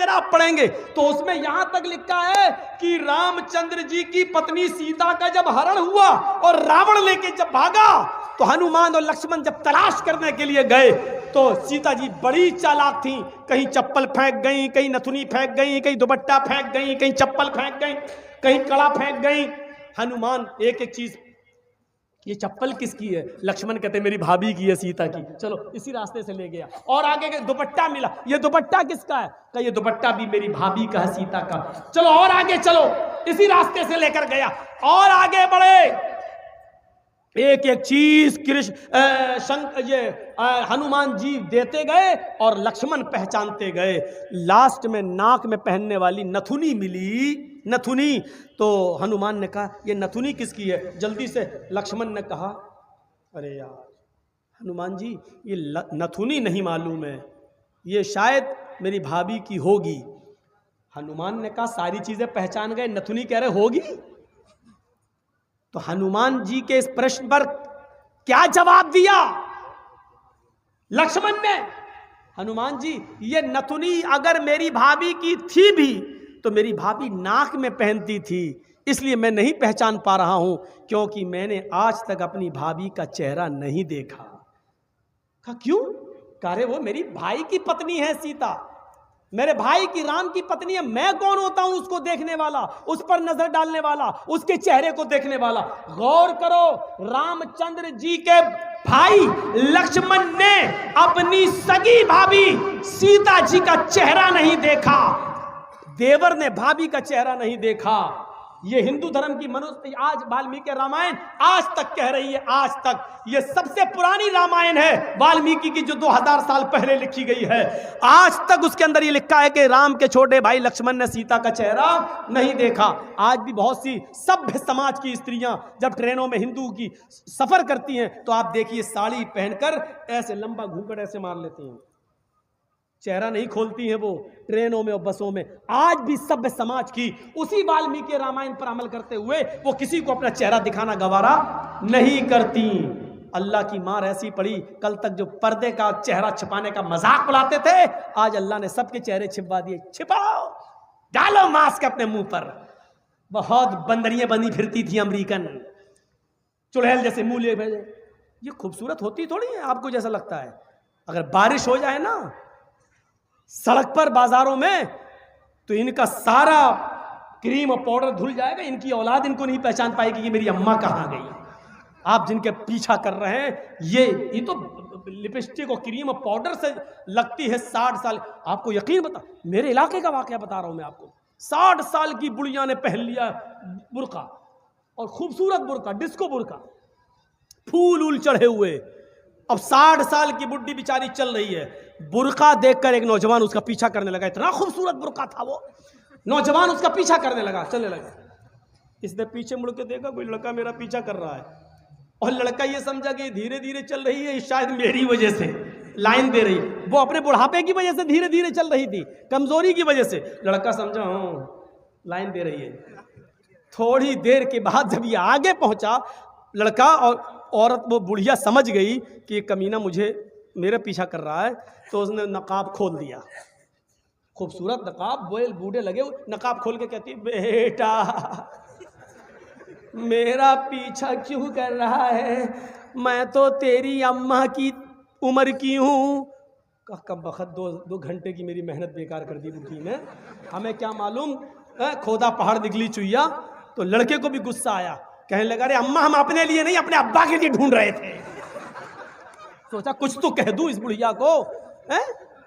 अगर आप पढ़ेंगे तो उसमें यहां तक लिखा है कि रामचंद्र जी की पत्नी सीता का जब हरण हुआ और रावण लेके जब भागा तो हनुमान और लक्ष्मण जब तलाश करने के लिए गए तो सीता जी बड़ी चालाक थी, कहीं चप्पल फेंक गई, कहीं नथुनी फेंक गई, कहीं दुपट्टा फेंक गई, कहीं चप्पल फेंक गई, कहीं कड़ा फेंक गई। हनुमान एक एक चीज, ये चप्पल किसकी है? लक्ष्मण कहते मेरी भाभी की है, सीता की। चलो इसी रास्ते से ले गया। और आगे के दुपट्टा मिला, ये दुपट्टा किसका है? कहा ये दुपट्टा भी मेरी भाभी का है, सीता का। चलो और आगे चलो, इसी रास्ते से लेकर गया। और आगे बढ़े, एक एक चीज हनुमान जी देते गए और लक्ष्मण पहचानते गए। लास्ट में नाक में पहनने वाली नथुनी मिली, नथुनी। तो हनुमान ने कहा ये नथुनी किसकी है? जल्दी से लक्ष्मण ने कहा अरे यार हनुमान जी ये नथुनी नहीं मालूम है, ये शायद मेरी भाभी की होगी। हनुमान ने कहा सारी चीजें पहचान गए, नथुनी कह रहे होगी। तो हनुमान जी के इस प्रश्न पर क्या जवाब दिया लक्ष्मण ने? हनुमान जी ये नथुनी अगर मेरी भाभी की थी भी तो मेरी भाभी नाक में पहनती थी, इसलिए मैं नहीं पहचान पा रहा हूं, क्योंकि मैंने आज तक अपनी भाभी का चेहरा नहीं देखा। कहा क्यों? कह रहे वो मेरी भाई की पत्नी है सीता, मेरे भाई की राम की पत्नी है। मैं कौन होता हूं उसको देखने वाला, उस पर नजर डालने वाला, उसके चेहरे को देखने वाला? गौर करो, रामचंद्र जी के भाई लक्ष्मण ने अपनी सगी भाभी सीता जी का चेहरा नहीं देखा, देवर ने भाभी का चेहरा नहीं देखा। ये हिंदू धर्म की मनुष्य आज वाल्मीकि रामायण आज तक कह रही है, आज तक ये सबसे पुरानी रामायण है वाल्मीकि की, जो 2000 साल पहले लिखी गई है। आज तक उसके अंदर ये लिखा है कि राम के छोटे भाई लक्ष्मण ने सीता का चेहरा नहीं देखा। आज भी बहुत सी सभ्य समाज की स्त्रियां जब ट्रेनों में हिंदू की सफर करती हैं तो आप देखिए साड़ी पहनकर ऐसे लंबा घूंघट ऐसे मार लेती हैं, चेहरा नहीं खोलती हैं वो ट्रेनों में और बसों में। आज भी सभ्य समाज की उसी वाल्मीकि रामायण पर अमल करते हुए वो किसी को अपना चेहरा दिखाना गवारा नहीं करती। अल्लाह की मार ऐसी पड़ी, कल तक जो पर्दे का चेहरा छिपाने का मजाक उड़ाते थे, आज अल्लाह ने सबके चेहरे छिपवा दिए। छिपाओ, डालो मास्क अपने मुंह पर। बहुत बंदरियां बनी फिरती थी अमेरिकन, चुड़ैल जैसे मुंह ले भेजे। ये खूबसूरत होती थोड़ी है आपको जैसा लगता है। अगर बारिश हो जाए ना सड़क पर बाजारों में तो इनका सारा क्रीम और पाउडर धुल जाएगा, इनकी औलाद इनको नहीं पहचान पाएगी कि मेरी अम्मा कहाँ गई। आप जिनके पीछा कर रहे हैं ये तो लिपस्टिक और क्रीम और पाउडर से लगती है 60 साल। आपको यकीन बता, मेरे इलाके का वाकया बता रहा हूं मैं आपको। 60 साल की बुढ़िया ने पहन लिया बुर्का, और खूबसूरत बुर्का, डिस्को बुर्का, फूल उल चढ़े हुए। अब 60 साल की बुढ़ी बेचारी चल रही है, बुर्का देखकर एक नौजवान उसका पीछा करने लगा। इतना खूबसूरत बुर्का था वो, नौजवान उसका पीछा करने लगा, चलने लगा। इसने पीछे मुड़ के देखा कोई लड़का मेरा पीछा कर रहा है, और लड़का ये समझा कि धीरे धीरे चल रही है, शायद मेरी वजह से लाइन दे रही है। वो अपने बुढ़ापे की वजह से धीरे धीरे चल रही थी, कमजोरी की वजह से। लड़का समझा लाइन दे रही है। थोड़ी देर के बाद जब ये आगे पहुंचा, लड़का और औरत वो बुढ़िया समझ गई कि ये कमीना मेरे पीछा कर रहा है, तो उसने नकाब खोल दिया। खूबसूरत नकाब, बोल बूढ़े लगे, नकाब खोल के कहती बेटा मेरा पीछा क्यों कर रहा है, मैं तो तेरी अम्मा की उम्र की हूँ। कब वक्त 2 घंटे की मेरी मेहनत बेकार कर दी बुढ़ी ने, हमें क्या मालूम खोदा पहाड़ निकली चुईया। तो लड़के को भी गुस्सा आया, कहने लगा अरे अम्मा हम अपने लिए नहीं अपने अब्बा के लिए ढूंढ रहे थे। सोचा कुछ तो कह दूं इस बुढ़िया को,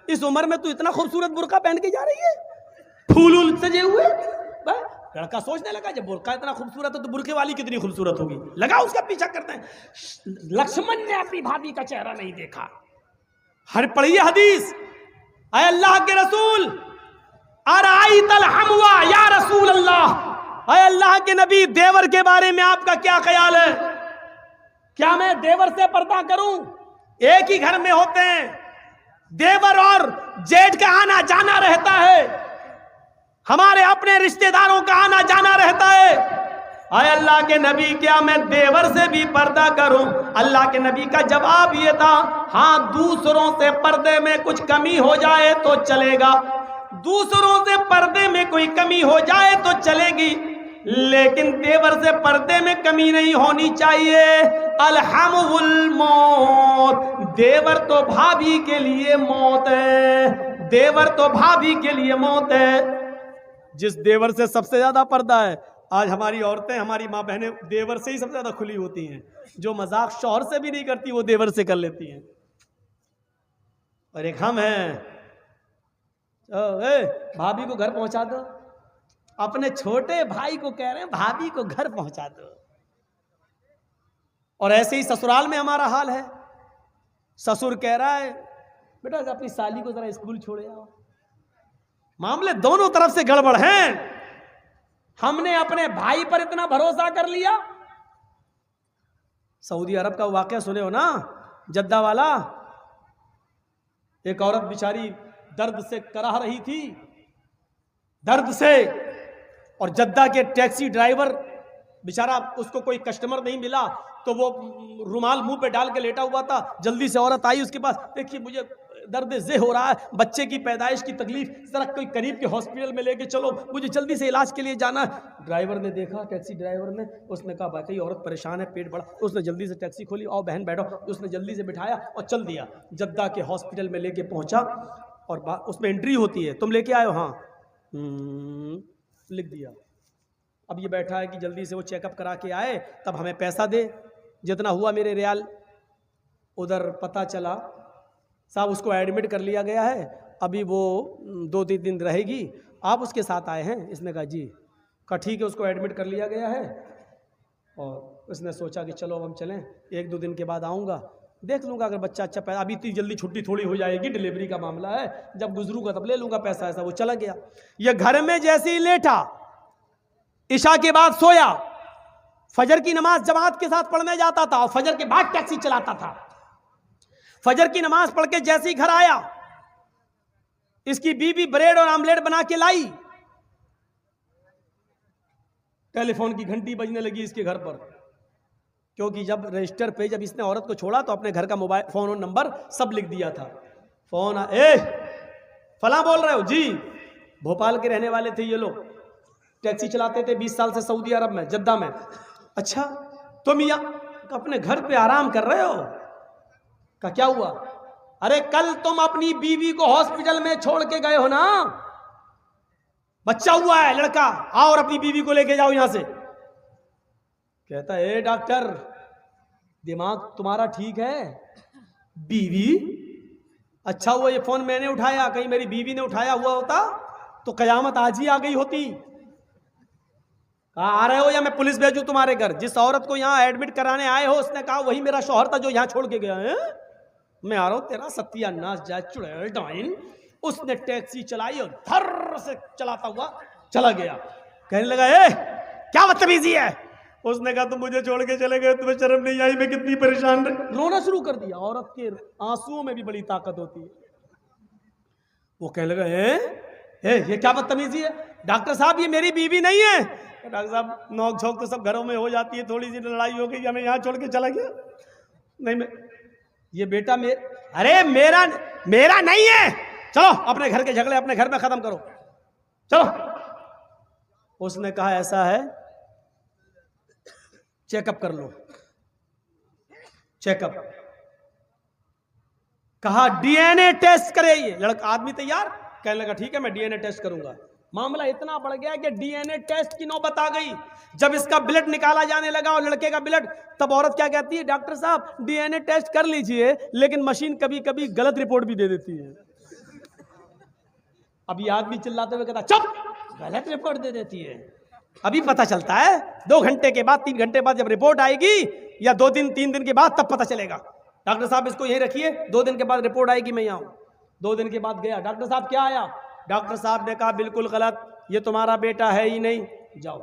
इस उम्र में तू इतना खूबसूरत बुर्का पहन के जा रही है, फूल उल सजे हुए। लड़का सोचने लगा जब बुर्का इतना खूबसूरत है तो बुर्के वाली कितनी खूबसूरत होगी, लगा उसका पीछा करते हैं। लक्ष्मण ने अपनी भाभी का चेहरा नहीं देखा। हर पढ़िए हदीस, अय अल्लाह के रसूल अराइतल हमवा या रसूल अल्लाह, अय अल्लाह के नबी देवर के बारे में आपका क्या ख्याल है? क्या मैं देवर से पर्दा करूं? एक ही घर में होते हैं, देवर और जेठ का आना जाना रहता है, हमारे अपने रिश्तेदारों का आना जाना रहता है। आए अल्लाह के नबी क्या मैं देवर से भी पर्दा करूं? अल्लाह के नबी का जवाब ये था, हाँ दूसरों से पर्दे में कुछ कमी हो जाए तो चलेगा, दूसरों से पर्दे में कोई कमी हो जाए तो चलेगी, लेकिन देवर से पर्दे में कमी नहीं होनी चाहिए। अलहमुल मौत, देवर तो भाभी के लिए मौत है, देवर तो भाभी के लिए मौत है। जिस देवर से सबसे ज्यादा पर्दा है, आज हमारी औरतें, हमारी माँ बहनें देवर से ही सबसे ज्यादा खुली होती हैं। जो मजाक शौहर से भी नहीं करती वो देवर से कर लेती हैं। और एक हम हैं, भाभी को घर पहुंचा दो, अपने छोटे भाई को कह रहे हैं भाभी को घर पहुंचा दो। और ऐसे ही ससुराल में हमारा हाल है। ससुर कह रहा है बेटा अपनी साली को जरा स्कूल छोड़े आओ। मामले दोनों तरफ से गड़बड़ हैं। हमने अपने भाई पर इतना भरोसा कर लिया। सऊदी अरब का वाकया सुने हो ना, जद्दा वाला। एक औरत बेचारी दर्द से कराह रही थी, दर्द से, और जद्दा के टैक्सी ड्राइवर बेचारा, उसको कोई कस्टमर नहीं मिला तो वो रुमाल मुंह पे डाल के लेटा हुआ था। जल्दी से औरत आई उसके पास, देखिए मुझे दर्द जे हो रहा है, बच्चे की पैदाइश की तकलीफ, जरा कोई करीब के हॉस्पिटल में लेके चलो, मुझे जल्दी से इलाज के लिए जाना है। ड्राइवर ने देखा, टैक्सी ड्राइवर ने, उसने कहा भाई औरत परेशान है, पेट बड़ा। उसने जल्दी से टैक्सी खोली, आओ बहन बैठो। उसने जल्दी से बिठाया और चल दिया। जद्दा के हॉस्पिटल में लेके पहुंचा और उसमें एंट्री होती है, तुम लेके आए हो? हाँ। लिख दिया। अब ये बैठा है कि जल्दी से वो चेकअप करा के आए, तब हमें पैसा दे, जितना हुआ मेरे रियाल। उधर पता चला साहब उसको एडमिट कर लिया गया है, अभी वो 2-3 दिन रहेगी, आप उसके साथ आए हैं? इसने कहा जी। कहा ठीक है, उसको एडमिट कर लिया गया है। और उसने सोचा कि चलो अब हम चलें, 1-2 दिन के बाद आऊँगा, देख लूँगा अगर बच्चा अच्छा पैदा, अभी इतनी जल्दी छुट्टी थोड़ी हो जाएगी, डिलीवरी का मामला है, जब गुजरूंगा तब ले लूँगा पैसा। ऐसा वो चला गया। ये घर में जैसे ही लेटा, इशा के बाद सोया, फजर की नमाज जमात के साथ पढ़ने जाता था और फजर के बाद टैक्सी चलाता था। फजर की नमाज पढ़ के जैसे ही घर आया, इसकी बीवी ब्रेड और आमलेट बना के लाई। टेलीफोन की घंटी बजने लगी इसके घर पर, क्योंकि जब रजिस्टर पे जब इसने औरत को छोड़ा तो अपने घर का मोबाइल फोन और नंबर सब लिख दिया था। फोन फला बोल रहे हो जी? भोपाल के रहने वाले थे ये लोग, टैक्सी चलाते थे 20 साल से सऊदी अरब में, जद्दा में। अच्छा तुम यहाँ अपने घर पे आराम कर रहे हो? का क्या हुआ? अरे कल तुम अपनी बीवी को हॉस्पिटल में छोड़ के गए हो ना, बच्चा हुआ है लड़का, आओ और अपनी बीवी को लेके जाओ यहां से। कहता है डॉक्टर दिमाग तुम्हारा ठीक है? बीवी? अच्छा हुआ ये फोन मैंने उठाया, कहीं मेरी बीवी ने उठाया हुआ होता तो कयामत आज ही आ गई होती। आ रहे हो या मैं पुलिस भेजूं तुम्हारे घर? जिस औरत को यहाँ एडमिट कराने आए हो उसने कहा वही मेरा शौहर था जो यहाँ छोड़ के गया है। मैं आ रहा हूं, तेरा सत्यानाश जाए चुड़ैल डाइन। उसने टैक्सी चलाई और धर से चलाता हुआ चला गया। कहने लगा क्या बदतमीजी है? उसने कहा तुम मुझे छोड़ के चले गए, तुम्हें शर्म नहीं आई? मैं कितनी परेशान रही। रोना शुरू कर दिया। औरत के आंसुओं में भी बड़ी ताकत होती है। वो कहने लगा ये क्या बदतमीजी है? डॉक्टर साहब ये मेरी बीवी नहीं है। डॉक्टर साहब नोक झोंक तो सब घरों में हो जाती है, थोड़ी सी लड़ाई हो गई, हमें यहाँ छोड़ के चला गया। नहीं मैं ये बेटा अरे मेरा नहीं है, चलो अपने घर के झगड़े अपने घर में खत्म करो, चलो। उसने कहा ऐसा है चेकअप कर लो। चेकअप कहा डीएनए टेस्ट करे। ये लड़का आदमी तैयार, कहने लगा ठीक है मैं डीएनए टेस्ट करूंगा। मामला इतना बढ़ गया कि डीएनए टेस्ट की नौबत आ गई। जब इसका ब्लड निकाला जाने लगा और लड़के का ब्लड, तब औरत क्या कहती है डॉक्टर साहब डीएनए टेस्ट कर लीजिए, लेकिन मशीन कभी कभी गलत रिपोर्ट भी दे देती है। अभी आदमी चिल्लाते हुए कहता चुप, गलत रिपोर्ट दे देती है। अभी पता चलता है 2 घंटे के बाद, 3 घंटे बाद जब रिपोर्ट आएगी, या 2 दिन 3 दिन के बाद, तब पता चलेगा। डॉक्टर साहब इसको यहीं रखिए, 2 दिन के बाद रिपोर्ट आएगी, मैं यहाँ हूं। 2 दिन के बाद गया, डॉक्टर साहब क्या आया? डॉक्टर साहब ने कहा बिल्कुल गलत, ये तुम्हारा बेटा है ही नहीं, जाओ।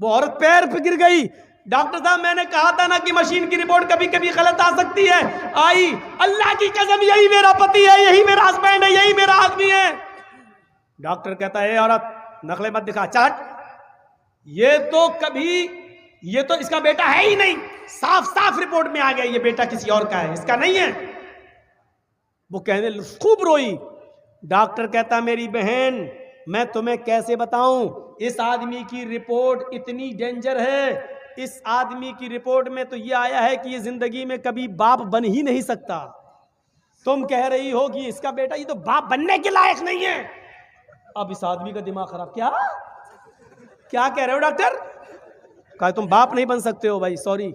वो औरत पैर पे गिर गई। डॉक्टर साहब मैंने कहा था ना कि मशीन की रिपोर्ट कभी कभी गलत आ सकती है। आई, अल्लाह की कसम यही मेरा पति है, यही मेरा हस्बैंड है, यही मेरा आदमी है। डॉक्टर कहता है औरत नकले मत दिखा, चाट, ये तो इसका बेटा है ही नहीं, साफ साफ रिपोर्ट में आ गया ये बेटा किसी और का है, इसका नहीं है। वो कहने खूब रोई, डॉक्टर कहता मेरी बहन मैं तुम्हें कैसे बताऊं, इस आदमी की रिपोर्ट इतनी डेंजर है, इस आदमी की रिपोर्ट में तो ये आया है कि ये जिंदगी में कभी बाप बन ही नहीं सकता। तुम कह रही हो कि इसका बेटा ये तो बाप बनने के लायक नहीं है। अब इस आदमी का दिमाग खराब। क्या क्या कह रहे हो डॉक्टर? कहा तुम बाप नहीं बन सकते हो भाई, सॉरी।